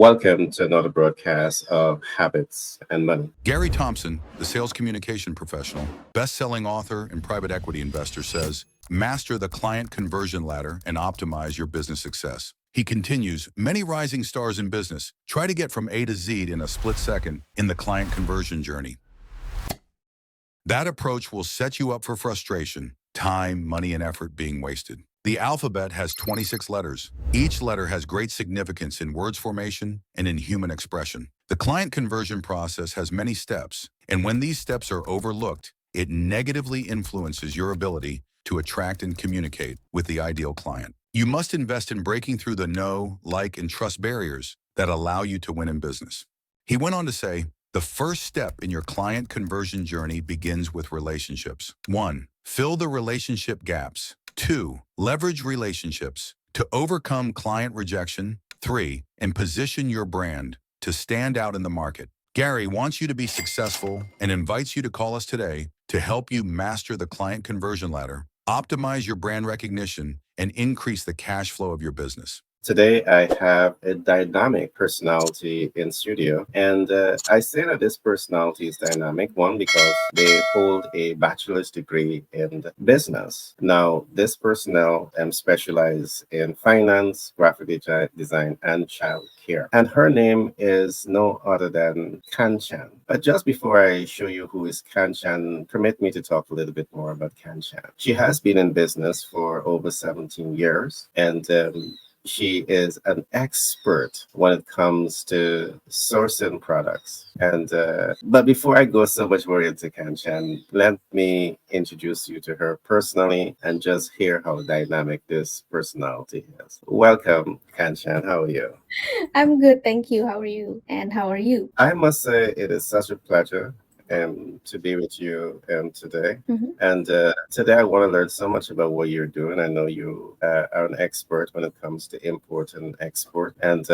Welcome to another broadcast of Habits and Money. Gary Thompson, the sales communication professional, best-selling author and private equity investor says, master the client conversion ladder and optimize your business success. He continues, many rising stars in business try to get from A to Z in a split second in the client conversion journey. That approach will set you up for frustration, time, money, and effort being wasted. The alphabet has 26 letters. Each letter has great significance in words formation and in human expression. The client conversion process has many steps, and when these steps are overlooked, it negatively influences your ability to attract and communicate with the ideal client. You must invest in breaking through the know, like, and trust barriers that allow you to win in business. He went on to say, the first step in your client conversion journey begins with relationships. 1. Fill the relationship gaps. 2. Leverage relationships to overcome client rejection. 3. And position your brand to stand out in the market. Gary wants you to be successful and invites you to call us today to help you master the client conversion ladder, optimize your brand recognition, and increase the cash flow of your business. Today, I have a dynamic personality in studio, and I say that this personality is dynamic, one, because they hold a bachelor's degree in business. Now, this personnel specialize in finance, graphic design, and child care. And her name is no other than Kanchan. But just before I show you who is Kanchan, permit me to talk a little bit more about Kanchan. She has been in business for over 17 years, and she is an expert when it comes to sourcing products. And but before I go so much more into Kanchan, let me introduce you to her personally and just hear how dynamic this personality is. Welcome, Kanchan. How are you? I'm good, thank you. How are you? And how are you? I must say it is such a pleasure to be with you today. And today I want to learn so much about what you're doing. I know you are an expert when it comes to import and export, and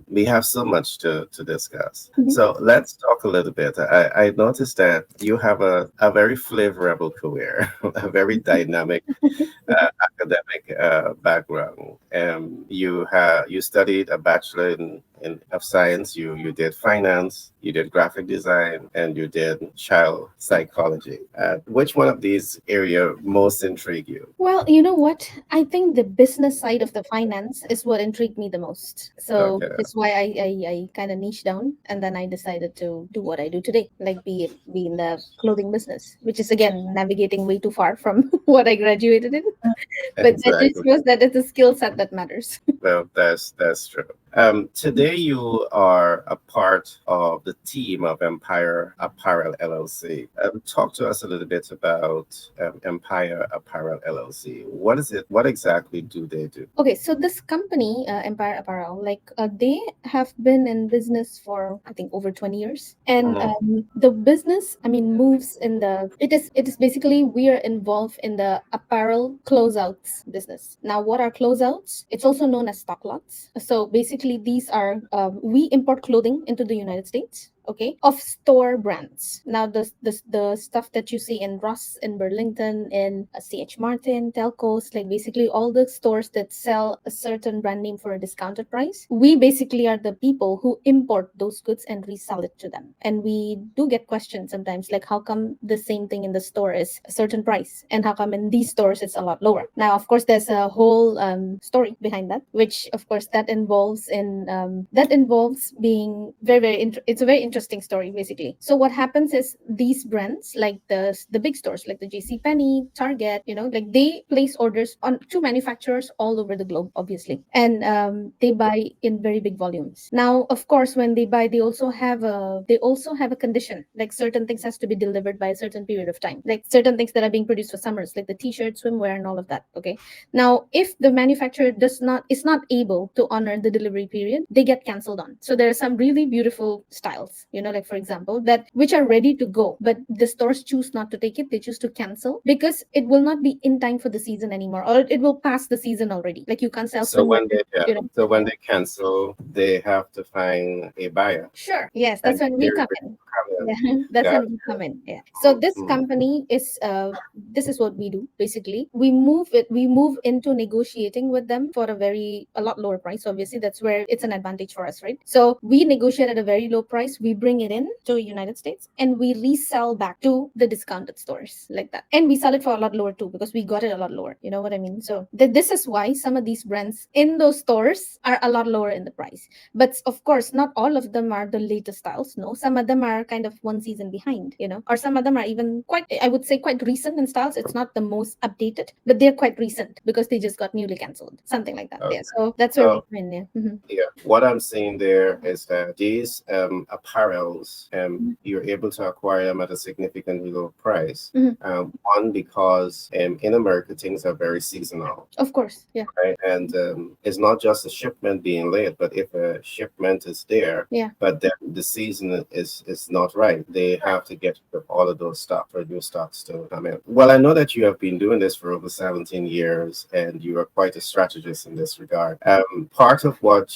we have so much to discuss. So let's talk a little bit. I noticed that you have a very flavorable career, a very dynamic academic background. You studied a bachelor of science. You did finance, you did graphic design, and you did child psychology. Which one of these area most intrigue you? Well, you know what? I think the business side of the finance is what intrigued me the most. So Okay. that's why I kind of niche down, and then I decided to do what I do today, like be in the clothing business, which is again navigating way too far from what I graduated in. But that just Exactly. shows that it's a skill set that matters. Well, that's true. Today you are a part of the team of Empire Apparel LLC. Talk to us a little bit about Empire Apparel LLC. What is it? What exactly do they do? Okay, so this company, Empire Apparel, they have been in business for I think over 20 years, and the business, I mean, moves in the. It is basically we are involved in the apparel closeouts business. Now, what are closeouts? It's also known as stock lots. So basically, these are we import clothing into the United States. Okay, of store brands. Now the stuff that you see in Ross, in Burlington, in CH Martin, Telcos, like basically all the stores that sell a certain brand name for a discounted price, we basically are the people who import those goods and resell it to them. And we do get questions sometimes, like how come the same thing in the store is a certain price, and how come in these stores it's a lot lower? Now, of course, there's a whole story behind that, which of course that involves being it's a very interesting story basically. So what happens is these brands, like the big stores like the JC Penney, Target, like they place orders on to manufacturers all over the globe, obviously, and they buy in very big volumes. Now, of course, when they buy, they also have a condition, like certain things has to be delivered by a certain period of time, like certain things that are being produced for summers, like the t-shirt, swimwear, and all of that. Okay, now if the manufacturer is not able to honor the delivery period, they get canceled on. So there are some really beautiful styles, like for example, that which are ready to go, but the stores choose not to take it. They choose to cancel because it will not be in time for the season anymore, or it will pass the season already. Like you can't sell So swimwear, so when they cancel, they have to find a buyer. Sure. Yes, And that's when we here come we in. Yeah, that's Got when we come in. Yeah. So this mm, company is this is what we do basically. We move into negotiating with them for a lot lower price. Obviously, that's where it's an advantage for us, right? So we negotiate at a very low price. We bring it in to United States and we resell back to the discounted stores like that. And we sell it for a lot lower too because we got it a lot lower. You know what I mean? So this is why some of these brands in those stores are a lot lower in the price. But of course, not all of them are the latest styles. No, some of them are kind of one season behind, or some of them are even quite, I would say, quite recent in styles. It's not the most updated, but they're quite recent because they just got newly cancelled, something like that. Yeah. okay. So that's where we So come in. Yeah. yeah, what I'm seeing there is that these apparels, Mhm. you're able to acquire them at a significantly low price. Mhm. One, because in America things are very seasonal, Of course. Yeah. right? And it's not just a shipment being late, but if a shipment is there, Yeah. but then the season is not right, they have to get rid of all of those stock for new stocks to come in. Well, I know that you have been doing this for over 17 years, and you are quite a strategist in this regard. Part of what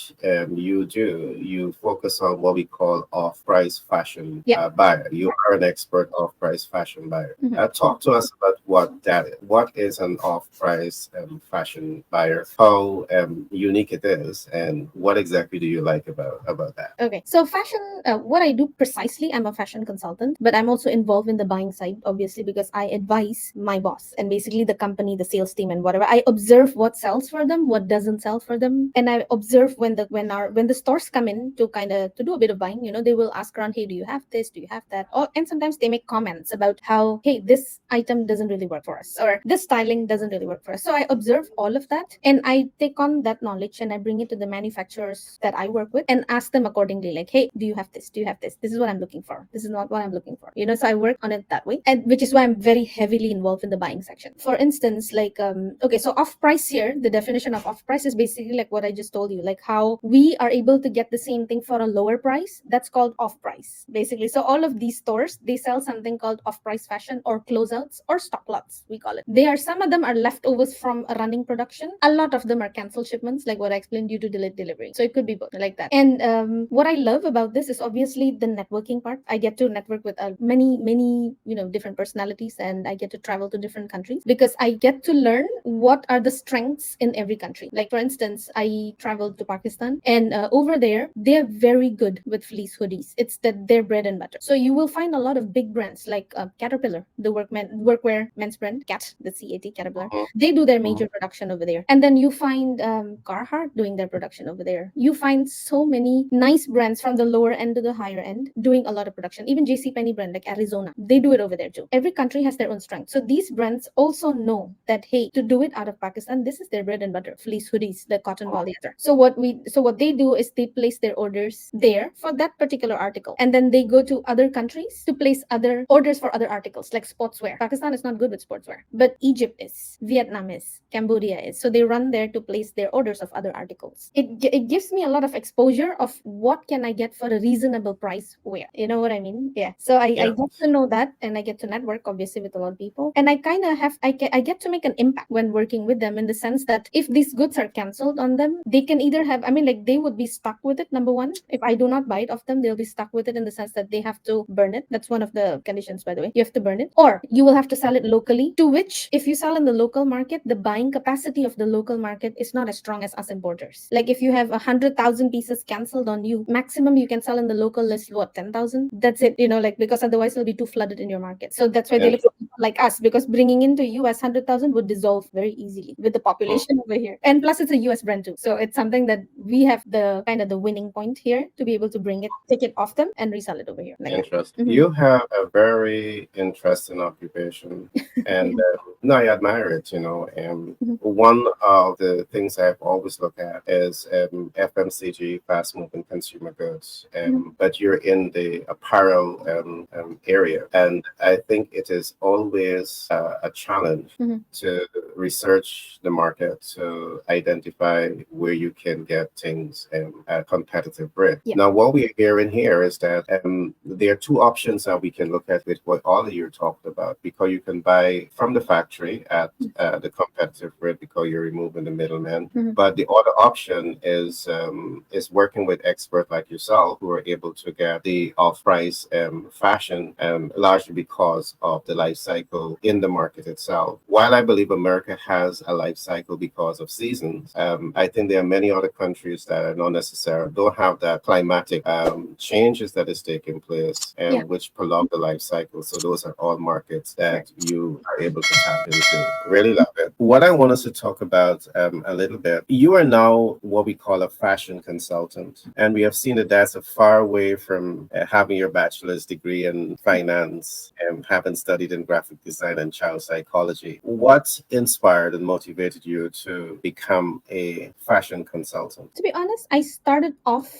you do, you focus on what we call off-price fashion Yeah. buyer. You are an expert off-price fashion buyer. Mhm. Talk to us about what that is. What is an off-price fashion buyer? How unique it is, and what exactly do you like about that? Okay, so fashion, what I do precisely, I'm a fashion consultant, but I'm also involved in the buying side, obviously, because I advise my boss and basically the company, the sales team, and whatever. I observe what sells for them, what doesn't sell for them, and I observe when the stores come in to kind of to do a bit of buying. They will ask around, hey, do you have this? Do you have that? And sometimes they make comments about how, hey, this item doesn't really work for us, or this styling doesn't really work for us. So I observe all of that, and I take on that knowledge and I bring it to the manufacturers that I work with and ask them accordingly, like, hey, do you have this? Do you have this? This is what I'm looking for. This is not what I'm looking for. So I work on it that way, and which is why I'm very heavily involved in the buying section. For instance, like, okay, so off price here, the definition of off price is basically like what I just told you, like how we are able to get the same thing for a lower price. That's called off price, basically. So all of these stores, they sell something called off price fashion or closeouts or stock lots, we call it. They are Some of them are leftovers from a running production. A lot of them are canceled shipments, like what I explained, due to delayed delivery. So it could be both, like that. And what I love about this is obviously the networking part. I get to network with many different personalities, and I get to travel to different countries because I get to learn what are the strengths in every country. Like, for instance, I traveled to Pakistan, and over there they're very good with fleece hoodies. It's that their bread and butter. So you will find a lot of big brands like Caterpillar, the workwear men's brand, Cat, the CAT, Caterpillar. Mhm, They do their mhm, major production over there, and then you find Carhartt doing their production over there. You find so many nice brands from the lower end to the higher end doing a lot of production. Even JCPenney brand like Arizona, they do it over there too. Every country has their own strength. So these brands also know that, hey, to do it out of Pakistan, this is their bread and butter, fleece hoodies, the cotton polyester. So what they do is they place their orders there for that particular article, and then they go to other countries to place other orders for other articles like sportswear. Pakistan is not good with sportswear, but Egypt is, Vietnam is, Cambodia is. So they run there to place their orders of other articles. It gives me a lot of exposure of what can I get for a reasonable price where. You know what I mean? Yeah. So I yeah. get to know that, and I get to network obviously with a lot of people. And I kind of I get to make an impact when working with them, in the sense that if these goods are cancelled on them, they can either have, I mean, like, they would be stuck with it. Number one, if I do not buy it off them, they'll be stuck with it in the sense that they have to burn it. That's one of the conditions, by the way. You have to burn it, or you will have to sell it locally, to which, if you sell in the local market, the buying capacity of the local market is not as strong as us importers. Like, if you have 100,000 pieces cancelled on you, maximum you can sell in the local list, what, 10,000? That's it, like, because otherwise it'll be too flooded in your market. So that's why they look Interesting. at people like us, because bringing into US 100,000 would dissolve very easily with the population over here. And plus, it's a US brand too. So it's something that we have the kind of the winning point here to be able to bring it, take it off them, and resell it over here. Like that. Interesting. Mhm. You have a very interesting occupation, and no, I admire it. Mhm. One of the things I've always looked at is FMCG, fast moving consumer goods. Mhm. But you're in the apparel area, and I think it is always a challenge Mhm. to research the market to identify where you can get things at a competitive rate. Yeah. Now, what we're hearing here is that there are two options that we can look at with what all of you talked about, because you can buy from the factory at the competitive rate because you're removing the middleman. Mhm. But the other option is working with experts like yourself who are able to get the off price fashion largely because of the life cycle in the market itself. While I believe America has a life cycle because of seasons, I think there are many other countries that are not necessarily don't have that climatic changes that is taking place Yeah. and which prolong the life cycle. So those are all markets that you are able to tap into. Really love it. What I want us to talk about a little bit, you are now what we call a fashion consultant. And we have seen that that's a far way from having your bachelor's degree in finance and having studied in graphic design and child psychology. What inspired and motivated you to become a fashion consultant? To be honest, I started off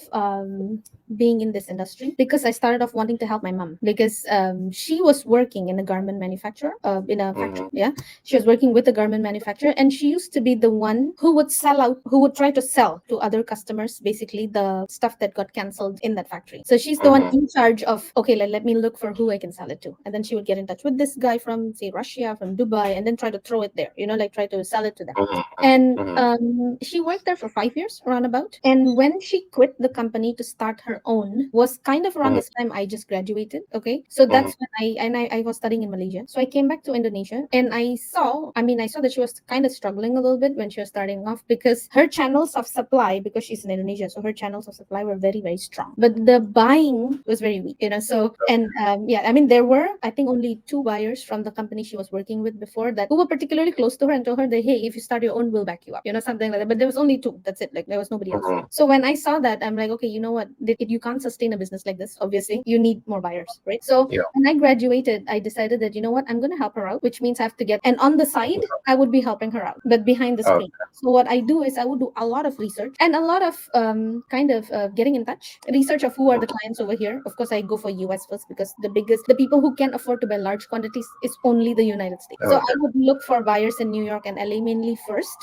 being in this industry because I started off wanting to help my mom because she was working in a garment manufacturer, in a factory. Mm-hmm, Yeah, she was working with a garment manufacturer, and she used to be the one who would sell out, who would try to sell to other customers, basically the stuff that got canceled in that factory. So she's the one mm-hmm, in charge of, okay, let me look for who I can sell it to, and then she would get in touch with this guy from, say, Russia, from Dubai, and then try to throw it there. Like try to sell it to them. mm-hmm, And mm-hmm, she worked there for 5 years, around about. And when she quit the company to start her own, was kind of around mm-hmm, this time I just graduated. Okay, so mm-hmm, that's when I was studying in Malaysia. So I came back to Indonesia, and I saw that she was kind of struggling a little bit when she was starting off because her channels of supply, because she's in Indonesia, so her channels of supply were very very strong, but the buying was very weak. So and yeah, I mean there were, I think, only two buyers from the company she was working with before that who were particularly close to her and told her that, hey, if you start your own, we'll back you up, something like that. But there was only two. That's it. Like there was nobody else. mm-hmm. So when I saw that, I'm like, okay, you know what? You can't sustain a business like this. Obviously, you need more buyers, right? So Yeah. when I graduated, I decided that, you know what, I'm going to help her out, which means I have to get, and on the side, I would be helping her out, but behind the Oh, screen. So what I do is I would do a lot of research and a lot of kind of getting in touch, research of who are the clients over here. Of course, I go for US first because the people who can afford to buy large quantities is only the United States. So I okay. would look for buyers in New York and LA mainly first,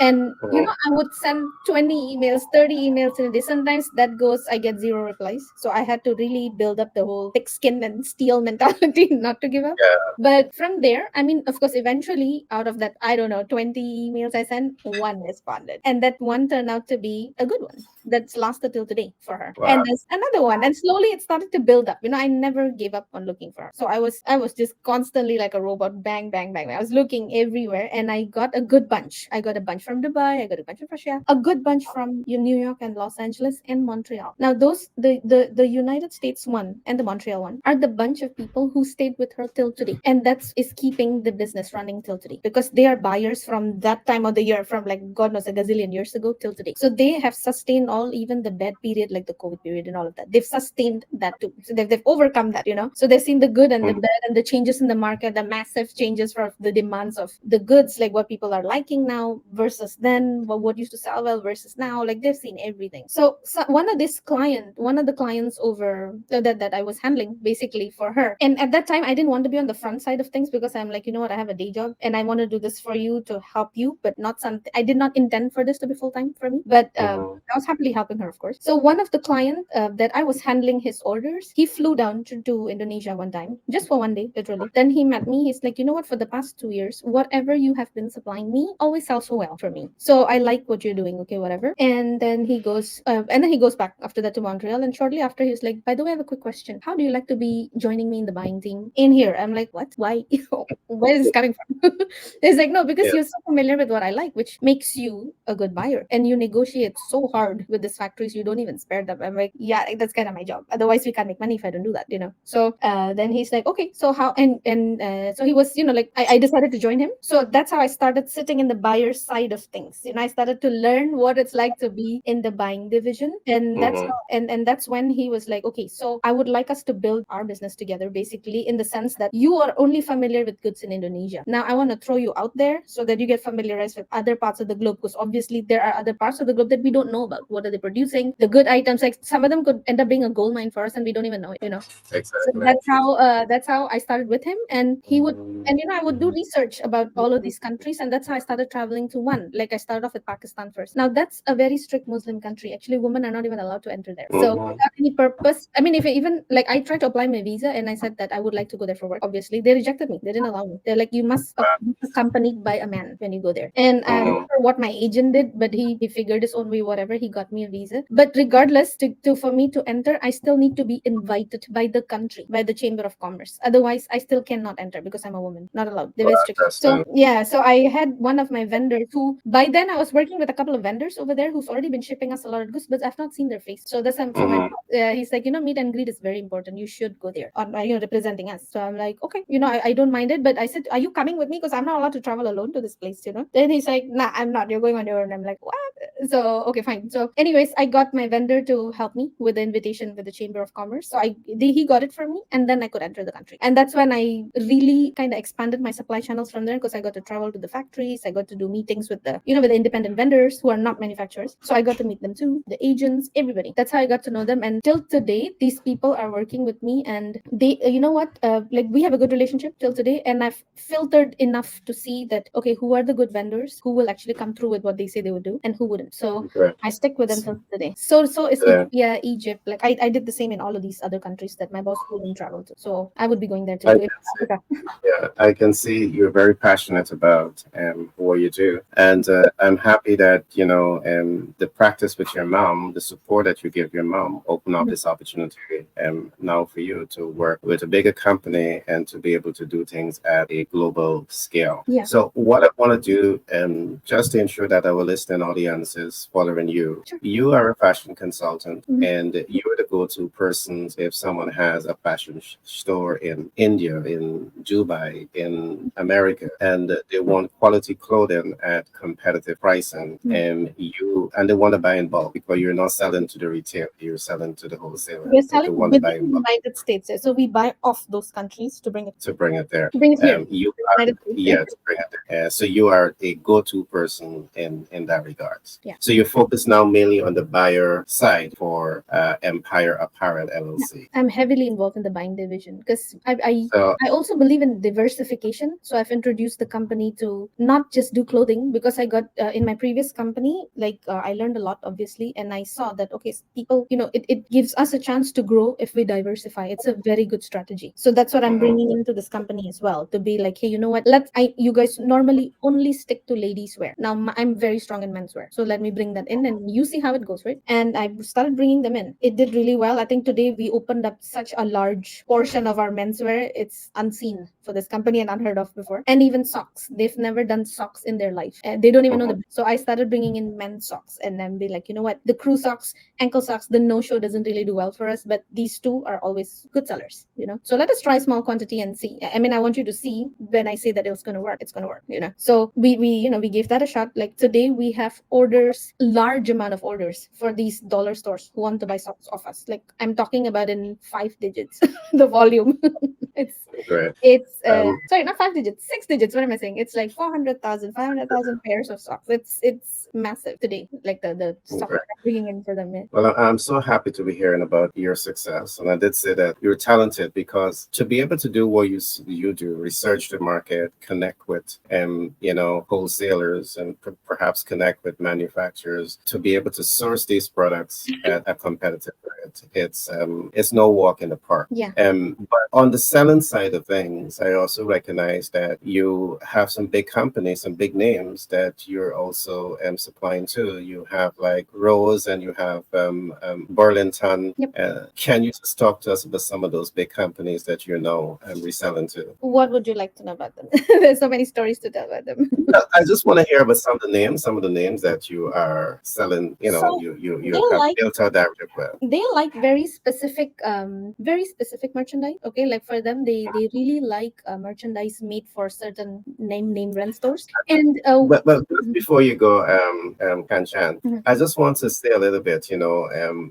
and Mm-hmm. I would send 20 emails, 30 emails in a day. Sometimes that goes, I get zero replies, so I had to really build up the whole thick skin and steel mentality not to give up. Yeah. But from there, I mean, of course, eventually out of that, I don't know, 20 emails I sent, one responded, and that one turned out to be a good one that's lasted till today for her. Wow. And there's another one, and slowly it started to build up. I never gave up on looking for her. So I was just constantly like a robot, bang bang bang, I was looking everywhere, and I got a good bunch. I got a bunch from Dubai, I got a bunch from Russia, a good bunch from New York and Los Angeles and Montreal. Now those, the United States one and the Montreal one, are the bunch of people who stayed with her till today, and that's is keeping the business running till today, because they are buyers from that time of the year, from like God knows a gazillion years ago till today. So they have sustained all, even the bad period like the COVID period and all of that. They've sustained that too. So they've overcome that. So they've seen the good and the Mm-hmm. bad and the changes in the market, the massive changes for the demands of the goods, like what people are liking now versus then, what used to sell well versus now. Like they've seen everything. So one of the clients over that I was handling basically for her. And at that time, I didn't want to be on the front side of things because I'm like, you know what, I have a day job and I want to do this for you to help you, but not something, I did not intend for this to be full time for me. But Mm-hmm. I was happily helping her, of course. So one of the client that I was handling his orders, he flew down to Indonesia one time, just for one day, literally. Then he met me. He's like, you know what? For the past 2 years, whatever you have been supplying me always sells so well for me. So I like what you're doing. Okay, whatever. And then he goes back after that to Montreal. And shortly after, he's like, by the way, I have a quick question. How do you like to be joining me in the buying team in here? I'm like, what? Why? Where is this coming from? He's like, no, because Yeah. you're so familiar with what I like, which makes you a good buyer. And you negotiate so hard with these factories, you don't even spare them. I'm like, yeah, that's kind of my job. Otherwise, we can't make money if I don't do that. So then he's like, okay, so how? And so he was, like, I decided to join him. So that's how I started sitting in the buyer side of things. I started to learn what it's like to be in the buying division, and that's Mm-hmm. how, and that's when he was like, okay, so I would like us to build our business together, basically, in the sense that you are only familiar with goods in Indonesia. Now I want to throw you out there so that you get familiarized with other parts of the globe, because obviously there are other parts of the globe that we don't know about. What are they producing? The good items, like some of them could end up being a gold mine for us and we don't even know. So Exactly. that's how I started with him, and he would, and I would do Mm-hmm. research about all of these countries, and that's how I started traveling to one. Like I started off with Pakistan first. Now that's a very strict Muslim country. Actually, women are not even allowed to enter there. So Mm-hmm. without any purpose, I mean, if I even like I tried to apply my visa and I said that I would like to go there for work. Obviously, they rejected me. They didn't allow me. They're like, you must be accompanied by a man when you go there. And I'm not Mm-hmm. sure what my agent did, but he figured his own way. Whatever, he got me a visa. But regardless, for me to enter, I still need to be invited by the country, by the Chamber of Commerce. Otherwise, I still cannot enter because I'm a woman. Not allowed. They're Well, very strict. So understand. yeah, so I had one of my vendors who, by then I was working with a couple of vendors over there who's already been shipping us a lot of goods, but I've not seen their face. So that's for my Hmm. he's like, meet and greet is very important. You should go there on representing us. So I'm like, okay, I don't mind it, but I said, are you coming with me? Because I'm not allowed to travel alone to this place. Then he's like, nah, I'm not. You're going on your own. I'm like, what? So okay, fine. So anyways, I got my vendor to help me with the invitation with the Chamber of Commerce. So he got it for me, and then I could enter the country. And that's when I really kind of expanded my supply channels from there, because I got to travel to the factories. I got to do meetings with the independent vendors who are not manufacturers. So I got to meet them too, the agents, everybody. That's how I got to know them. And till today, these people are working with me, and they, like, we have a good relationship till today. And I've filtered enough to see that, okay, who are the good vendors who will actually come through with what they say they would do, and who wouldn't. So Great. I stick with them till today. So it's Yeah. Ethiopia, Egypt. Like I did the same in all of these other countries that my boss wouldn't travel to. So I would be going there too I to can see. Africa. Yeah, I can see you're very passionate about what you do, and I'm happy that the practice with your mom, the support that you give your mom, open up this opportunity now for you to work with a bigger company and to be able to do things at a global scale. Yeah. So what I want to do, just to ensure that our listening audience is following you, Sure. you are a fashion consultant, Mhm. and you're the go-to person if someone has a fashion store in India, in Dubai, in America, and they want quality clothing at competitive pricing, and they want to buy in bulk because you're not selling to the retail, you're selling to the wholesaler. We're They selling want to within buy in the bulk United States. So we buy off those countries to bring it to bring it there. here. You are, United States. yeah, to bring it there. So you are a go-to person in that regards. Yeah. So you focus now mainly on the buyer side for Empire Apparel LLC. I'm heavily involved in the buying division because So I also believe in diversification. So I've introduced the company to not just do clothing, because I got in my previous company, like I learned a lot, obviously, and I saw that, okay, people, it gives us a chance to grow if we diversify. It's a very good strategy. So that's what I'm mhm, bringing into this company as well, to be like, hey, you know what? You guys normally only stick to ladies wear. Now I'm very strong in menswear, so let me bring that in, and you see how it goes, right? And I started bringing them in. It did really well. I think today we opened up such a large portion of our menswear. It's unseen for this company and unheard of before. And even socks. They've never done socks in their life. They don't even know mhm. the. So I started bringing in men's socks, and then be like, you know what? The crew socks, ankle socks, the no-show doesn't really do well for us, but these two are always good sellers. So let us try small quantity and see. I mean, I want you to see when I say that it's going to work, it's going to work. So we gave that a shot. Like today we have orders, large amount of orders for these dollar stores who want to buy socks off us. Like I'm talking about in 5 digits, the volume. it's Great. it's Um, sorry, not 5 digits, 6 digits. What am I saying? It's like 400,000, 500,000 pairs of socks. It's massive today. Like the stock that great. I'm bringing in for them. Yeah. Well, I'm so happy to be hearing about your success, and I did say that you're talented because to be able to do what you do, research the market, connect with wholesalers, and perhaps connect with manufacturers to be able to source these products at a competitive rate. It's no walk in the park. Yeah. But on the selling side of things, I also recognize that you have some big companies, some big names that you're also supplying to. You have like Rose, and you have Burlington. Yep. Can you just talk to us about some of those big companies that you know reselling to? What would you like to know about them? There's so many stories to tell about them. I just want to hear about some of the names that you are selling. So You they have like built out that with. they like very specific merchandise. Okay, like for them, they really like merchandise made for certain name brand stores. And But just before you go, Kanchan, Mhm. I just want to say a little bit.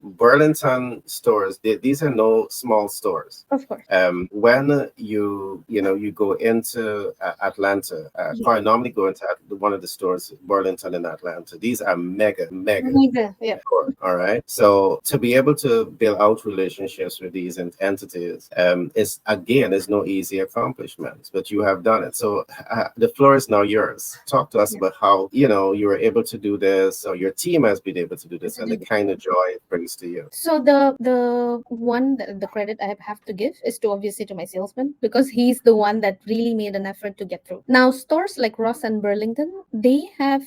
Burlington stores. These are no small stores. Of course. When you go into Atlanta, Yeah. I normally go into one of the stores, Burlington in Atlanta. These are mega Mega, yeah. store, all right. So to be able to to build out relationships with these entities is no easy accomplishment, but you have done it. So the floor is now yours. Talk to us Yeah. about how you were able to do this, or your team has been able to do this, To and do the this. kind of joy it brings to you. So the credit I have to give is to obviously to my salesman, because he's the one that really made an effort to get through. Now stores like Ross and Burlington, they have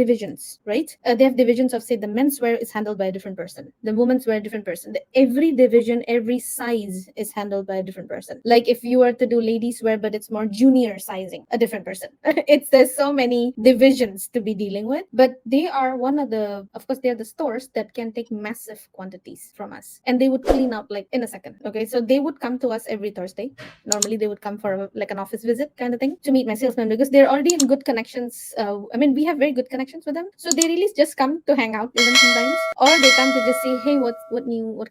divisions, right? They have divisions of, say, the menswear is handled by a different person, the women's wear a different person. Every division, every size is handled by a different person. Like if you were to do ladies wear, but it's more junior sizing, a different person. It's There's so many divisions to be dealing with, but they are one of the, of course, they are the stores that can take massive quantities from us, and they would clean up like in a second. Okay, so they would come to us every Thursday. Normally they would come for like an office visit kind of thing to meet my salesman, because they're already in good connections. I mean, we have very good connections with them, so they really just come to hang out even sometimes, or they come to just say, hey, what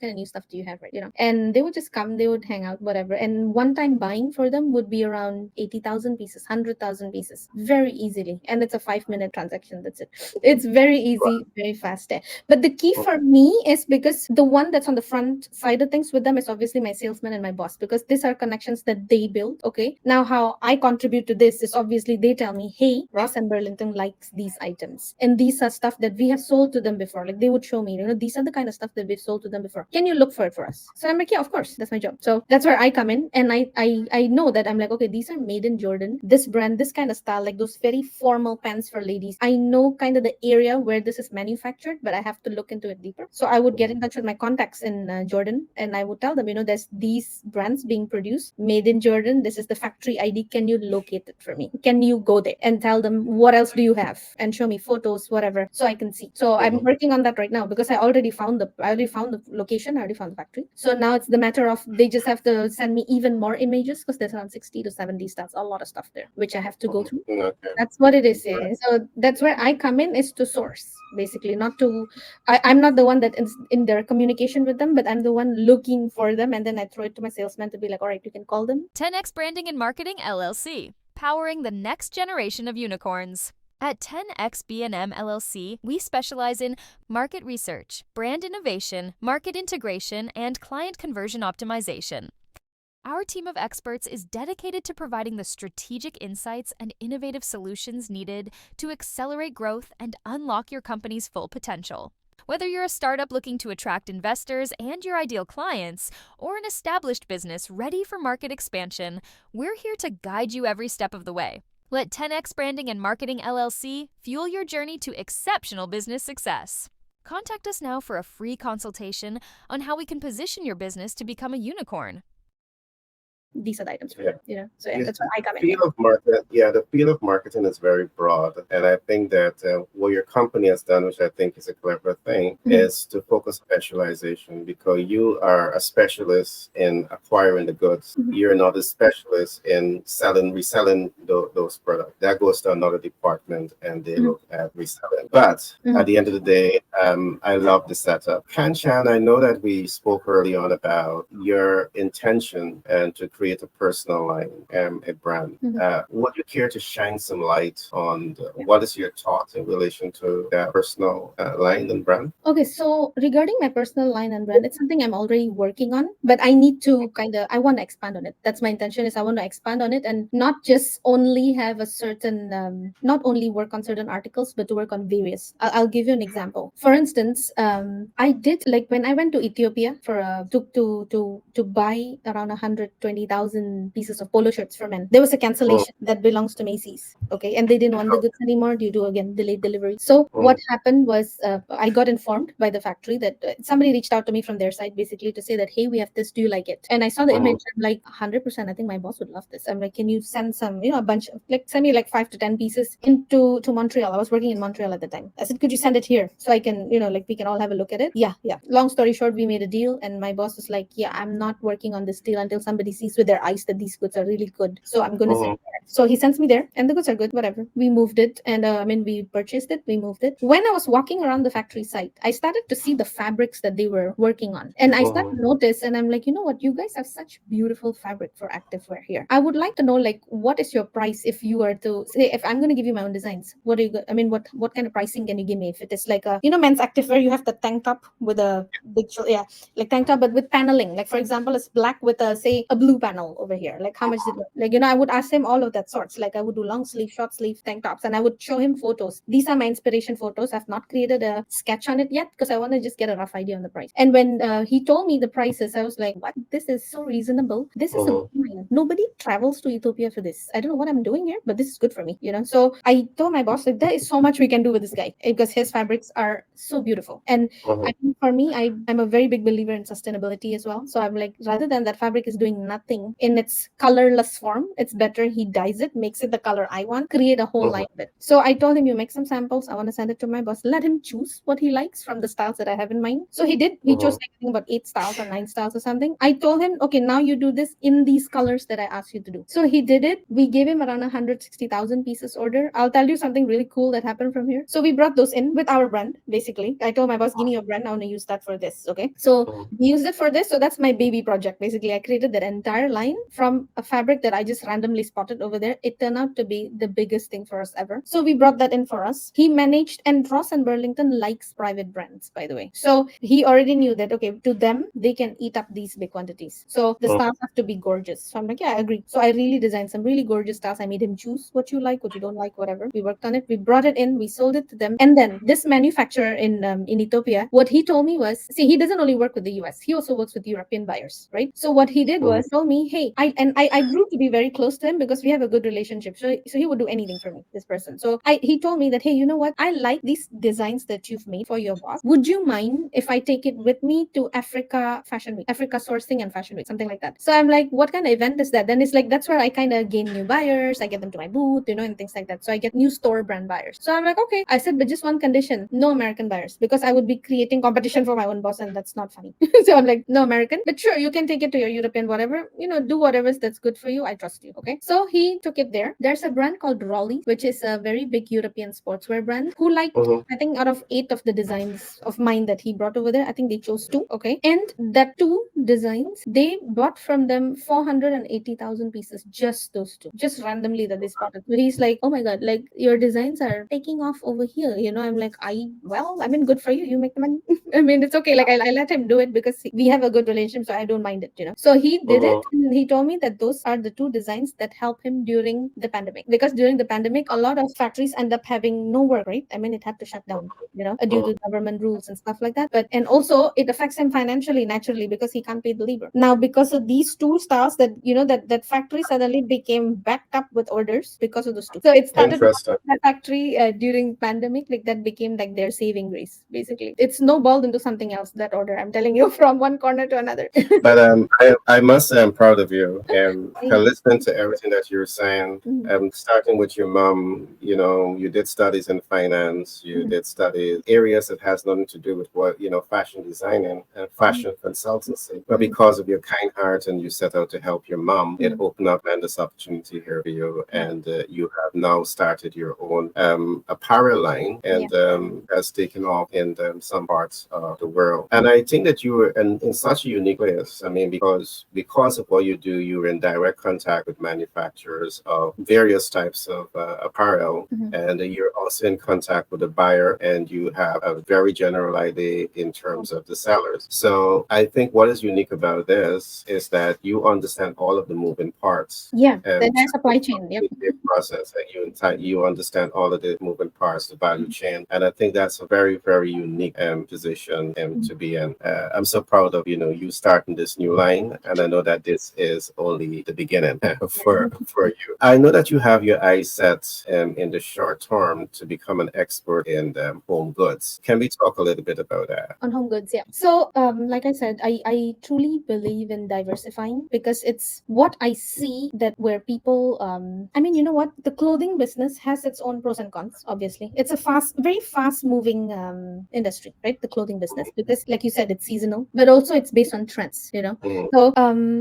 kind of new stuff do you have, right? And they would just come, they would hang out, whatever. And one time buying for them would be around 80,000 pieces, 100,000 pieces, very easily, and it's a 5-minute transaction. That's it. It's very easy, very fast. But the key for me is, because the one that's on the front side of things with them is obviously my salesman and my boss, because these are connections that they build. Okay. Now, how I contribute to this is obviously they tell me, hey, Ross and Burlington likes these items. And these are stuff that we have sold to them before. Like they would show me, these are the kind of stuff that we've sold to them before. Can you look for it for us? So I'm like, yeah, of course. That's my job. So that's where I come in. And I know that I'm like, okay, these are made in Jordan. This brand, this kind of style, like those very formal pants for ladies. I know kind of the area where this is manufactured, but I have to look into it deeper. So I would get in touch with my contacts in Jordan, and I would tell them, there's these brands being produced, made in Jordan. This is the factory ID. Can you locate it for me? Can you go there and tell them what else do you have and show me photos, whatever, so I can see. So I'm Mhm. working on that right now, because I already found the location, I already found the factory. So now it's the matter of they just have to send me even more images, because there's around 60 to 70 stuff, a lot of stuff there, which I have to go through. Okay. That's what it is. Right. So that's where I come in, is to source, basically, not to. I'm not the one that is in their communication with them, but I'm the one looking for them, and then I throw it to my salesman to be like, all right, you can call them. 10x Branding and Marketing LLC, powering the next generation of unicorns. At 10x B&M LLC, we specialize in market research, brand innovation, market integration, and client conversion optimization. Our team of experts is dedicated to providing the strategic insights and innovative solutions needed to accelerate growth and unlock your company's full potential. Whether you're a startup looking to attract investors and your ideal clients, or an established business ready for market expansion, we're here to guide you every step of the way. Let 10x Branding and Marketing LLC fuel your journey to exceptional business success. Contact us now for a free consultation on how we can position your business to become a unicorn. These are the items for Yeah. them. So yeah, Yes, that's where I come in. field of market, yeah, the field of marketing is very broad, and I think that what your company has done, which I think is a clever thing, is to focus specialization, because you are a specialist in acquiring the goods. You're not a specialist in reselling those products. That goes to another department, and they look at reselling. But at the end of the day, I love the setup. Kanchan, I know that we spoke early on about your intention and to create a personal line, a brand. Would you care to shine some light on what is your thoughts in relation to that personal line and brand? Okay, so regarding my personal line and brand, it's something I'm already working on, but I need to I want to expand on it. That's my intention, is I want to expand on it, and not just only have a certain, not only work on certain articles, but to work on various. I'll give you an example. For instance, I did, like, when I went to Ethiopia for to buy around 120,000 pieces of polo shirts for men. There was a Mm, cancellation that belongs to Macy's. Okay, and they didn't want the goods anymore due to, again, delayed delivery. So what mm, happened was, I got informed by the factory that somebody reached out to me from their side, basically to say that, hey, we have this. Do you like it? And I saw the image. mm, I'm like, 100%. I think my boss would love this. I'm like, can you send some, a bunch of, like, send me like 5 to 10 pieces to Montreal. I was working in Montreal at the time. I said, could you send it here so I can, like, we can all have a look at it? Yeah, yeah. Long story short, we made a deal, and my boss was like, yeah, I'm not working on this deal until somebody sees with their eyes that these goods are really good. So I'm going to send mm, it. So he sends me there, and the goods are good. Whatever. We moved it, and we purchased it. We moved it. When I was walking around the factory site, I started to see the fabrics that they were working on, and I started to notice. And I'm like, you know what? You guys have such beautiful fabric for activewear here. I would like to know, like, what is your price if you were to say, if I'm going to give you my own designs? What are you? What kind of pricing can you give me? If it is like a men's activewear, you have the tank top with a big yeah, like tank top, but with paneling. Like for example, it's black with a say a blue panel over here. Like how much did it, like I would ask him all of that sorts. Like I would do long sleeve, short sleeve tank tops, and I would show him photos. These are my inspiration photos. I've not created a sketch on it yet because I want to just get a rough idea on the price. And when he told me the prices, I was like, what? This is so reasonable. This is a bargain. Nobody travels to Ethiopia for this. I don't know what I'm doing here, but this is good for me. So I told my boss, like, there is so much we can do with this guy because his fabrics are so beautiful. And I think for me, I'm a very big believer in sustainability as well. So I'm like, rather than that fabric is doing nothing in its colorless form, it's better he dyes it, makes it the color I want, create a whole line of it. So I told him, you make some samples. I want to send it to my boss. Let him choose what he likes from the styles that I have in mind. So he did. He chose like, I think about 8 styles or 9 styles or something. I told him, okay, now you do this in these colors that I asked you to do. So he did it. We gave him around 160,000 pieces order. I'll tell you something really cool that happened from here. So we brought those in with our brand, basically. I told my boss, give me your brand. I want to use that for this. Okay. So we used it for this. So that's my baby project. Basically, I created that entire line from a fabric that I just randomly spotted over there. It turned out to be the biggest thing for us ever. So we brought that in for us. He managed, and Ross and Burlington likes private brands, by the way. So he already knew that, okay, to them, they can eat up these big quantities. So the styles have to be gorgeous. So I'm like, yeah, I agree. So I really designed some really gorgeous styles. I made him choose what you like, what you don't like, whatever. We worked on it. We brought it in. We sold it to them. And then this manufacturer in Ethiopia, what he told me was, see, he doesn't only work with the US. He also works with European buyers, right? So what he did was told me, hey, I grew to be very close to him because we have a good relationship. So he would do anything for me, this person. So he told me that, hey, you know what? I like these designs that you've made for your boss. Would you mind if I take it with me to Africa Fashion Week, Africa Sourcing and Fashion Week, something like that? So I'm like, what kind of event is that? Then it's like, that's where I kind of gain new buyers. I get them to my booth, and things like that. So I get new store brand buyers. So I'm like, okay. I said, but just one condition, no American buyers, because I would be creating competition for my own boss, and that's not funny. So I'm like, no American, but sure, you can take it to your European, whatever, do whatever that's good for you. I trust you. Okay. So he took it there. There's a brand called Rolly, which is a very big European sportswear brand, who liked, I think out of 8 of the designs of mine that he brought over there, I think they chose 2. Okay. And that 2 designs, they bought from them 480,000 pieces, just those 2, just randomly that they spotted. So he's like, oh my God, like your designs are taking off over here. I'm like, good for you. You make the money. It's okay. Like I let him do it because we have a good relationship, so I don't mind it. So he did it, and he told me that those are the 2 designs that help him during the pandemic, because during the pandemic, a lot of factories end up having no work, right? It had to shut down, due to government rules and stuff like that. And also it affects him financially, naturally, because he can't pay the labor. Now, because of these 2 stars, that factory suddenly became backed up with orders because of those 2. So it started Interesting. that factory during pandemic, like that became like their saving grace. Basically, it snowballed into something else. That order, I'm telling you, from one corner to another. But I must say I'm proud of you. And Thank listening to everything that you're saying, you. starting with your mom, you did studies in finance, you did study areas that has nothing to do with what, fashion designing and fashion consultancy. But because of your kind heart and you set out to help your mom, it opened up tremendous opportunity here for you. And you have now started your own apparel line, and has taken off in some parts of the world. And I think that you were in such a unique way. Because of what you do, you're in direct contact with manufacturers of various types of apparel, and you're also in contact with the buyer, and you have a very general idea in terms of the sellers. So I think what is unique about this is that you understand all of the moving parts. Yeah, the entire supply chain. Yep. The process, and you understand all of the moving parts, the value chain, and I think that's a very, very unique position to be in. I'm so proud of you starting this new line, and I know that this is only the beginning for you. I know that you have your eyes set in the short term to become an expert in home goods. Can we talk a little bit about that? On home goods, yeah. So like I said, I truly believe in diversifying, because it's what I see, that where people you know what, the clothing business has its own pros and cons. Obviously, it's a very fast moving industry, right? The clothing business, because like you said, it's seasonal, but also it's based on trends. So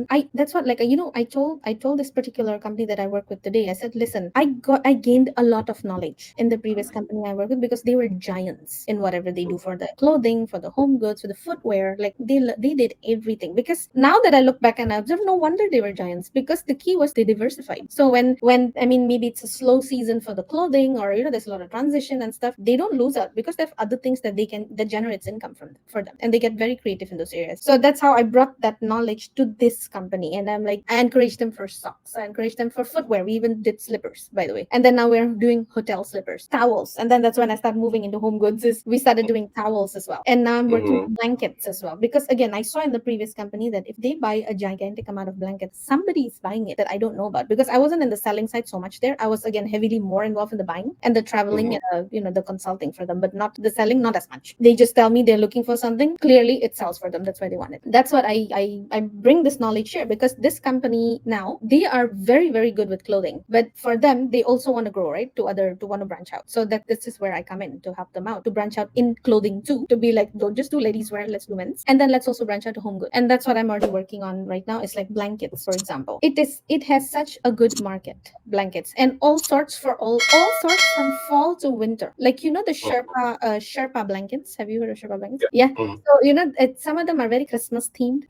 I that's what, like, I told this particular company that that I work with today, I said, listen, I gained a lot of knowledge in the previous company I worked with because they were giants in whatever they do for the clothing, for the home goods, for the footwear. Like they did everything. Because now that I look back and I observe, no wonder they were giants, because the key was they diversified. So when I mean, maybe it's a slow season for the clothing, or there's a lot of transition and stuff, they don't lose out because they have other things that generates income for them, and they get very creative in those areas. So that's how I brought that knowledge to this company. And I'm like, I encouraged them for socks, I encouraged them for footwear. We even did slippers, by the way. And then now we're doing hotel slippers, towels. And then that's when I started moving into home goods, is we started doing towels as well. And now I'm working Mm-hmm. with blankets as well, because again, I saw in the previous company that if they buy a gigantic amount of blankets, somebody is buying it that I don't know about, because I wasn't in the selling side so much there. I was again heavily more involved in the buying and the traveling, Mm-hmm. and the consulting for them, but not the selling, not as much. They just tell me they're looking for something, clearly it sells for them, that's why they want it. That's what I bring this knowledge here, because this company now, they are very, very good with clothing, but for them, they also want to grow, right, to want to branch out. So that this is where I come in to help them out, to branch out in clothing too, to be like, don't just do ladies wear, let's do men's, and then let's also branch out to home good. And that's what I'm already working on right now. It's like blankets, for example. It has such a good market, blankets, and all sorts, for all sorts, from fall to winter. Like, the Sherpa blankets. Have you heard of Sherpa blankets? Yeah. Yeah. Mm-hmm. So some of them are very Christmas themed.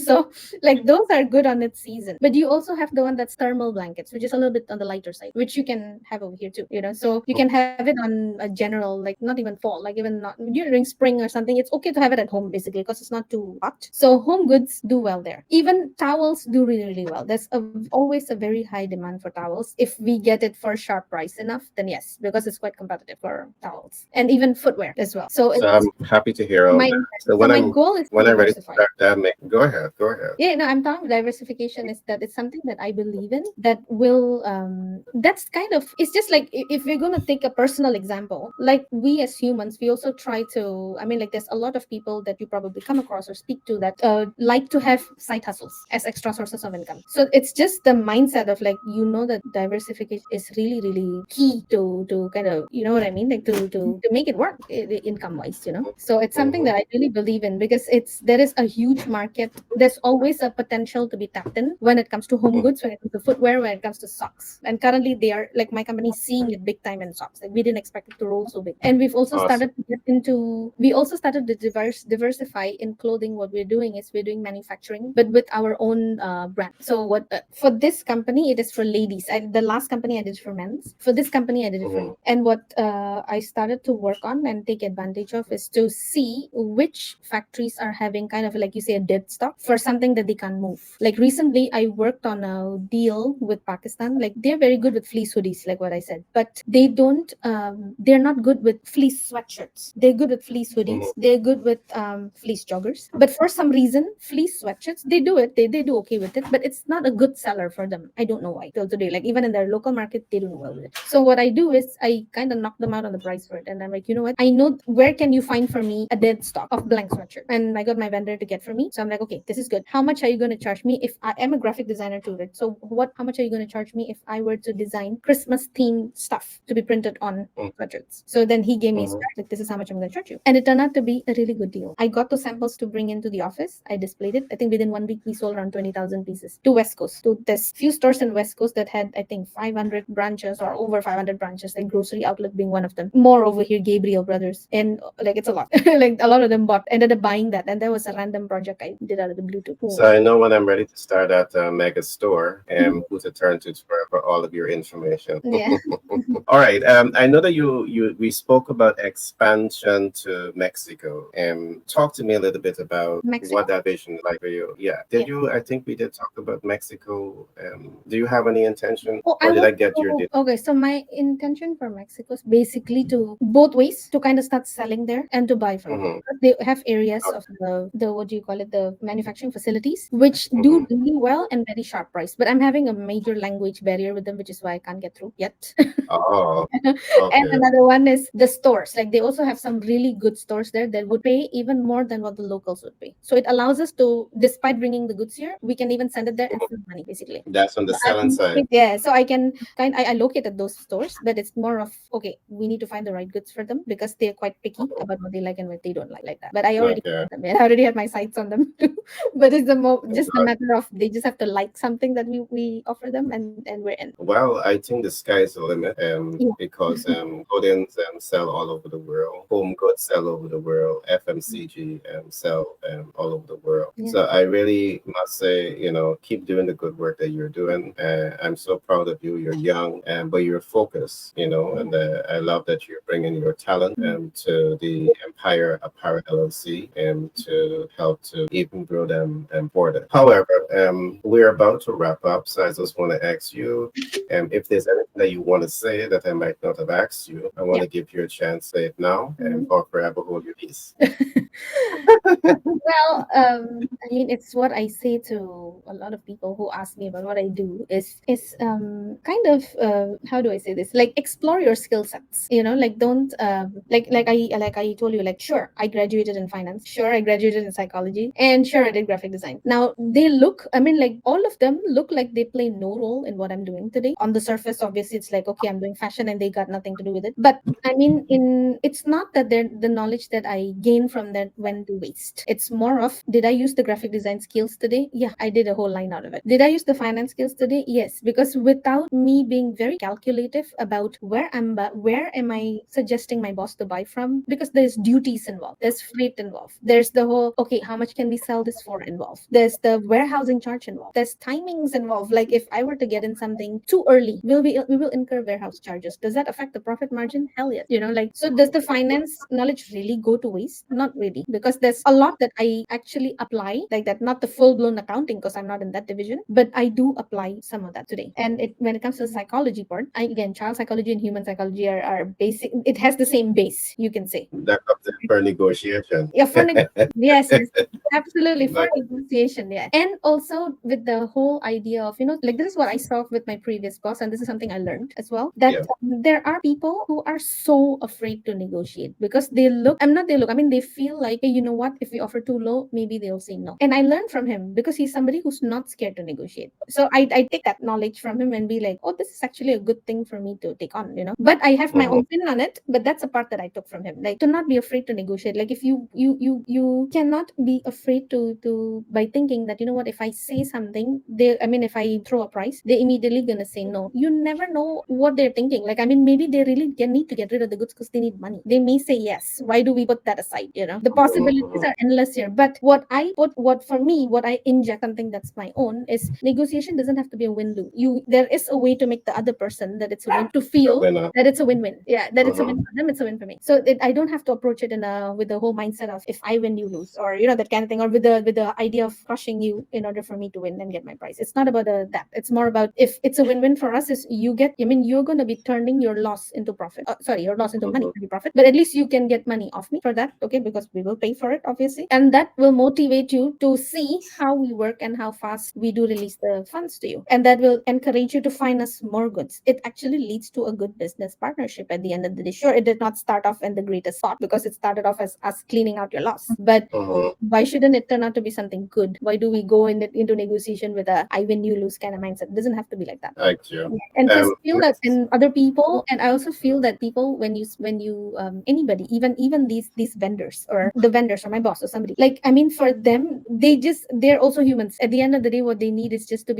So like those are good on its season. But you also have the one that's thermal blankets, which is a little bit on the lighter side, which you can have over here too. So you can have it on a general, like not even fall, like even not during spring or something. It's okay to have it at home, basically, because it's not too hot. So home goods do well there. Even towels do really, really well. There's always a very high demand for towels. If we get it for sharp price enough, then yes, because it's quite competitive for towels, and even footwear as well. So So I'm it's happy to hear all my that. So so my goal is to when I'm ready to diversify. start that, go ahead, go ahead. Yeah, no, I'm talking diversification, is that it's something that I believe in, that will that's kind of, it's just like, if we're going to take a personal example, like we as humans, we also try to, I mean, like there's a lot of people that you probably come across or speak to that like to have side hustles as extra sources of income. So it's just the mindset of like, that diversification is really, really key to kind of, you know what I mean, like to make it work, income wise. So it's something Mm-hmm. that I really believe in, because there is a huge market. There's always a potential to be tapped in when it comes to home Mm-hmm. goods, when it comes to footwear, when it comes to socks. And currently they are like, my company is seeing it big time in socks. Like we didn't expect it to roll so big. And Awesome. we also started to diversify in clothing. What we're doing is we're doing manufacturing, but with our own brand. So what for this company, it is for ladies. The last company I did for men's. For this company, I did it for Mm-hmm. ladies. And what I started to work on and take advantage of is to see which factories are having kind of, like you say, a dead stock for something that they can't move. Like recently, I worked on a deal with Pakistan. Like they're very good with fleece hoodies, like what I said, but they don't. They're not good with fleece sweatshirts. They're good with fleece hoodies. Mm-hmm. They're good with fleece joggers. But for some reason, fleece sweatshirts, they do it. They do okay with it, but it's not a good seller for them. I don't know why till today. Like even in their local market, they don't do well with it. So what I do is I kind of knock them out on the price for it, and I'm like, you know what? I know where can you find for me a dead stock of blank sweatshirt, and I got my vendor to get for me. So I'm like, okay, this is good. How much are you going to charge me if I am a graphic designer to it? So how much are you going to charge me if I were to design Christmas themed stuff to be printed on sweatshirts? So then he gave me a Mm-hmm. spec, like, this is how much I'm going to charge you. And it turned out to be a really good deal. I got those samples to bring into the office. I displayed it. I think within 1 week, we sold around 20,000 pieces to West Coast. To There's few stores in West Coast that had, I think, 500 branches or over 500 branches, like grocery outlet being one of them. More over here, Gabriel Brothers. And like, it's a lot. Like a lot of them ended up buying that. And that was a random project I did out of the blue too. So I know when I'm ready to start that mega store and who to turn to for all of your information. Yeah. All right. I know that we spoke about expansion to Mexico. Talk to me a little bit about Mexico? what that vision is like for you. Yeah. Did Yeah. you? I think we did talk about Mexico. Do you have any intention, Oh, I or did I want get your? to. Okay, so my intention for Mexico is basically to both ways, to kind of start selling there and to buy from Mm-hmm. them. They have areas of the what do you call it, the manufacturing facilities, which Mm-hmm. do really well and very sharp price. But I'm having a major language barrier with them, which is why I can't get through yet. Oh, And okay. another one is the stores. Like they also have some really good stores there that would pay even more than what the locals would pay. So it allows us to, despite bringing the goods here, we can even send it there and save money, basically. That's on the selling side. Yeah, so I located those stores, but it's more of, okay, we need to find the right goods for them, because they're quite picky about what they like and what they don't like that. But I already Okay. had them, and I already had my sights on them too. But it's just a matter of, they just have to like something that we offer for them, and we're in. Well, I think the sky is the limit, Yeah. because Gordons sell all over the world, home goods sell over the world, FMCG sell all over the world. Yeah. So I really must say, keep doing the good work that you're doing. I'm so proud of you. You're young, but you're focused, and I love that you're bringing your talent Mm. to the Empire Apparel LLC and to help to even grow them and board it. However, we're about to wrap up, so I just want to ask you, if there's anything that you want to say that I might not have asked you, I want Yeah. to give you a chance to say it now, Mhm. or forever hold your peace. Well, I mean, it's what I say to a lot of people who ask me about what I do is kind of how do I say this? Like explore your skill sets. Like don't like I told you, like sure I graduated in finance, sure I graduated in psychology, and sure I did graphic design. Now they look, I mean, like all of them look like they play no role in what I'm doing today. On the surface, obviously, it's like okay, I'm doing fashion, and they got nothing to do with it. But I mean, it's not that the knowledge that I gained from that went to waste. It's more of, did I use the graphic design skills today? Yeah, I did a whole line out of it. Did I use the finance skills today? Yes, because without me being very calculative about where am I suggesting my boss to buy from, because there's duties involved, there's freight involved, there's the whole okay, how much can we sell this for involved, there's the warehousing charge involved, there's timings involved. Like if I were to get in something too early, we will incur warehouse charges. Does that affect the profit margin? Hell yes. Like, so does the finance knowledge really go to waste? Not really, because there's a lot that I actually apply like that. Not the full blown accounting, because I'm not in that division, but I do apply some of that today. And when it comes to the psychology part, again, child psychology and human psychology are basic. It has the same base, you can say. That comes in for negotiation. Yeah, for yes, yes, absolutely, for Like, negotiation. Yeah, and also with the whole idea of, like this is what I saw with my previous boss, and this is something I learned as well, that yeah. there are people who are so afraid to negotiate because they look. I'm not. They look. I mean, they feel like, hey, you know what? If we offer too low, maybe they'll say no. And I learned from him because he's somebody who's not scared to negotiate. So I take that knowledge from him and be like, oh, this is actually a good thing for me to take on. But I have my Mhm. own opinion on it. But that's a part that I took from him, like to not be afraid to negotiate. Like if you cannot be afraid to by thinking that, you know what, if I say something, I mean, if I throw a price, they're immediately gonna say no. You never know what they're thinking. Like, I mean, maybe they really need to get rid of the goods because they need money. They may say yes. Why do we put that aside? The possibilities Mhm. are endless here. But what for me, what I inject something that's my own is negotiation doesn't have to be a win-lose. There is a way to make the other person that it's a win, to A feel winner. that it's a win-win. Yeah, that it's a win Mhm. for them, it's a win for me. So I don't have to approach it with the whole mindset of if I win, you lose, or that kind of thing, or with the idea of crushing you in order for me to win and get my prize. It's not about that. It's more about, if it's a win-win for us, is you get. I mean, you're going to be turning your loss into profit. Sorry, your loss into money Mhm. to be profit. But at least you can get money off me for that, okay? Because we will pay for it, obviously, and that will motivate you to see how we work and how fast we do release the funds to you, and that will encourage you to find us more goods. It actually leads to a good business partnership at the end of the day. Sure, it did not start off in the greatest spot because it started off as us cleaning out your loss, but Mhm. why shouldn't it turn out to be something good? Why do we go into negotiation with a I win you lose kind of mindset? It doesn't have to be like that. Like you. And plus feel that Next. in other people, and I also feel that people, when you anybody, even these vendors, or the vendors, or my boss or somebody, like, I mean, for them, they're also humans. At the end of the day, what they need is just to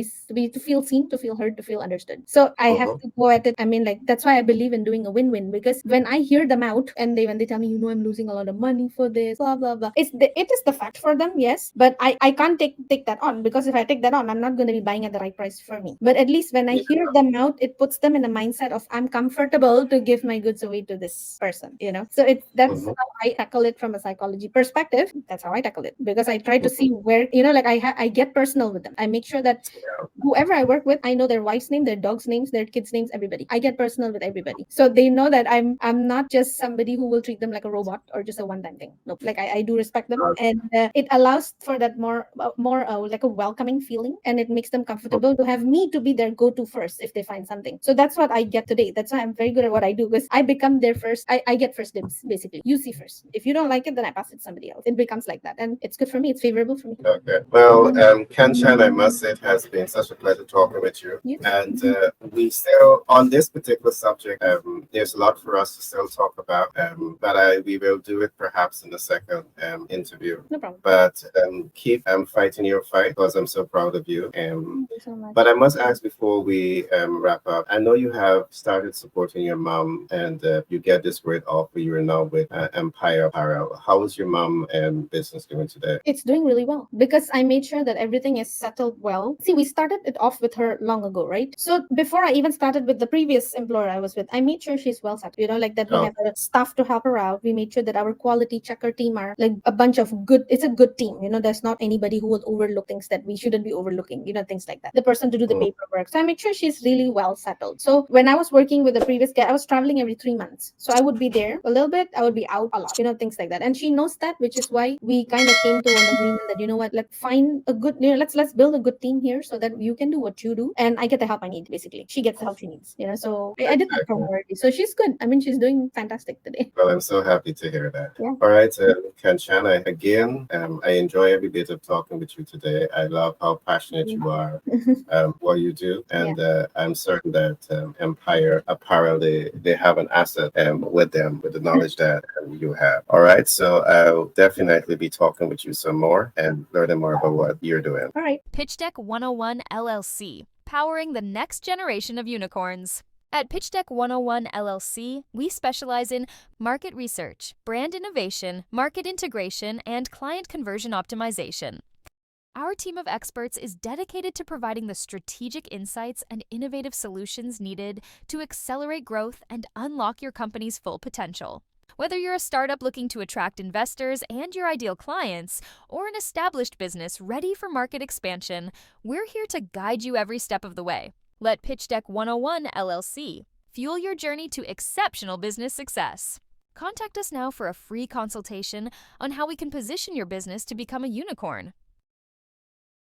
feel seen, to feel heard, to feel understood. So I have Mhm. to go at it. I mean, like, that's why I believe in doing a win-win, because when I hear them out, and when they tell me, I'm losing a lot of money for this, blah blah blah, it is the fact for them, yes, but I can't take that on, because if I take that on, I'm not going to be buying at the right price for me. But at least when I Yeah. hear them out, it puts them in a mindset of, I'm comfortable to give my goods away to this person. So that's Mhm. how I tackle it from a psychology perspective. That's how I tackle it, because I try to Mhm. see where, like, I get personal with them. I make sure that Yeah. whoever I work with, I know their wife's name, their dog's names, their kids' names, everybody. I get personal with everybody, so they know that I'm not just somebody who will treat them like a robot or just a one-time thing. Nope. Like, I do respect them, and it allows for that more like a welcoming feeling, and it makes them comfortable to have me to be their go-to first if they find something. So that's what I get today. That's why I'm very good at what I do, because I become their first. I get first dibs, basically. You see first. If you don't like it, then I pass it to somebody else. It becomes like that, and it's good for me. It's favorable for me. Okay. Well, Kanchan, I must say it has been such a pleasure talking with you. You? And we still, on this particular subject, there's a lot for us to still talk about, but we will do it perhaps in the second interview. No problem. But keep fighting your fight, because I'm so proud of you. Thank you so much. But I must ask before we wrap up, I know you have started supporting your mom, and you get this great offer. You're now with Empire Apparel. How is your mom and business doing today? It's doing really well because I made sure that everything is settled well. See, we started it off with her long ago, right? So before I even started with the previous employer I was with, I made sure she's well settled. Like that we have the staff to help her out. We made sure that our quality checker team are like a bunch of good, it's a good team. There's not anybody who will overlook things that we shouldn't be overlooking, things like that. The person to do the paperwork. So I made sure she's really well settled. So when I was working with the previous guy, I was traveling every 3 months. So I would be there a little bit, I would be out a lot, things like that. And she knows that, which is why we kind of came to an agreement that, what, let's find a good, let's build a good team here so that you can do what you do and I get the help I need, basically. She gets the help she needs, so I did that for her already. So she's good. I mean, she's doing fantastic today. Well, I'm so happy to hear that. Yeah. All right, Kanchan, I enjoy every bit of talking with you today. I love how passionate you are, what you do, and I'm certain that Empire Apparel, they have an asset with them, with the knowledge that you have. All right, so I'll definitely be talking with you some more and learning more about what you're doing. All right. Pitch Deck 101 LLC, powering the next generation of unicorns. At Pitch Deck 101 LLC, we specialize in market research, brand innovation, market integration, and client conversion optimization. Our team of experts is dedicated to providing the strategic insights and innovative solutions needed to accelerate growth and unlock your company's full potential. Whether you're a startup looking to attract investors and your ideal clients, or an established business ready for market expansion, we're here to guide you every step of the way. Let Pitch Deck 101 LLC fuel your journey to exceptional business success. Contact us now for a free consultation on how we can position your business to become a unicorn.